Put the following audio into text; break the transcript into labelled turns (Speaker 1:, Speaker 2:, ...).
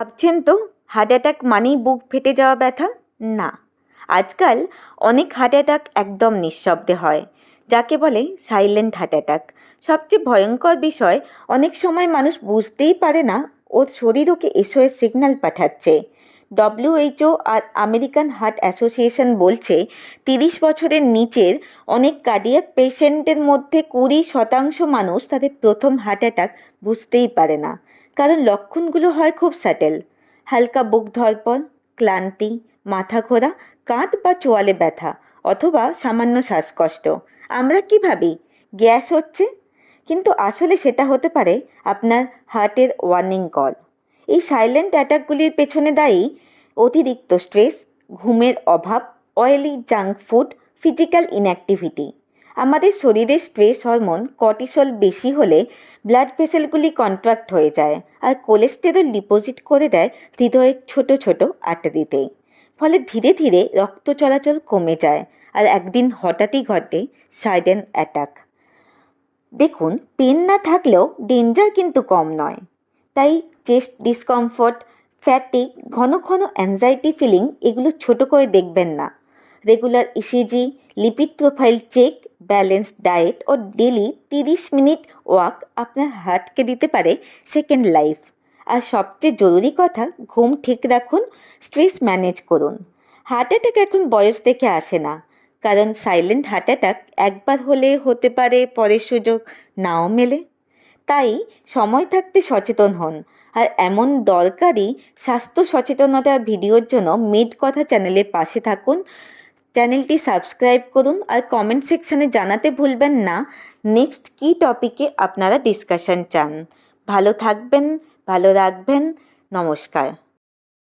Speaker 1: ভাবছেন তো heart attack মানেই বুক ফেটে যাওয়া ব্যথা? না, আজকাল অনেক হার্ট অ্যাটাক একদম নিঃশব্দে হয়, যাকে বলে সাইলেন্ট হার্ট অ্যাটাক। সবচেয়ে ভয়ঙ্কর বিষয়, অনেক সময় মানুষ বুঝতেই পারে না ওর শরীর ওকে এসওএস সিগন্যাল পাঠাচ্ছে। WHO আর আমেরিকান হার্ট অ্যাসোসিয়েশন বলছে 30 বছরের নিচের অনেক কার্ডিয়াক পেশেন্টের মধ্যে 20% মানুষ তাদের প্রথম হার্ট অ্যাটাক বুঝতেই পারে না, কারণ লক্ষণগুলো হয় খুব স্যাটেল। হালকা বুক ধড়ফড়, ক্লান্তি, মাথা ঘোরা, কাঁধ বা চোয়ালে ব্যথা অথবা সামান্য শ্বাসকষ্ট। আমরা কি ভাবি গ্যাস হচ্ছে, কিন্তু আসলে সেটা হতে পারে আপনার হার্টের ওয়ার্নিং কল। এই সাইলেন্ট অ্যাটাকগুলির পেছনে দায়ী অতিরিক্ত স্ট্রেস, ঘুমের অভাব, oily junk food, physical inactivity. আমাদের শরীরে স্ট্রেস হরমোন কর্টিসল বেশি হলে ব্লাড ভেসেলগুলি কন্ট্রাক্ট হয়ে যায় আর কোলেস্টেরল ডিপোজিট করে দেয় হৃদয়ের ছোট ছোট আর্টারিতে। ফলে ধীরে ধীরে রক্ত চলাচল কমে যায় আর একদিন হঠাৎই ঘটে সাইডেন অ্যাটাক। দেখুন, পেন না থাকলেও ডেঞ্জার কিন্তু কম নয়। তাই চেস্ট ডিসকমফর্ট, ফ্যাটিক, ঘন ঘন অ্যাংজাইটি ফিলিং এগুলো ছোট করে দেখবেন না। Regular ECG, lipid profile check, balanced diet ও ডেলি 30 মিনিট ওয়াক আপনার হার্টকে দিতে পারে সেকেন্ড লাইফ। আর সবচেয়ে জরুরি কথা, ঘুম ঠিক রাখুন, স্ট্রেস ম্যানেজ করুন। হার্ট অ্যাটাক এখন বয়স দেখে আসে না, কারণ সাইলেন্ট হার্ট অ্যাটাক একবার হলে হতে পারে পরের সুযোগ নাও মেলে। তাই সময় থাকতে সচেতন হন, আর এমন দরকারি স্বাস্থ্য সচেতনতা ভিডিওর জন্য মিড কথা চ্যানেলের পাশে থাকুন। চ্যানেলটি সাবস্ক্রাইব করুন আর কমেন্ট সেকশানে জানাতে ভুলবেন না নেক্সট কী টপিকে আপনারা ডিসকাশন চান। ভালো থাকবেন, ভালো রাখবেন। নমস্কার।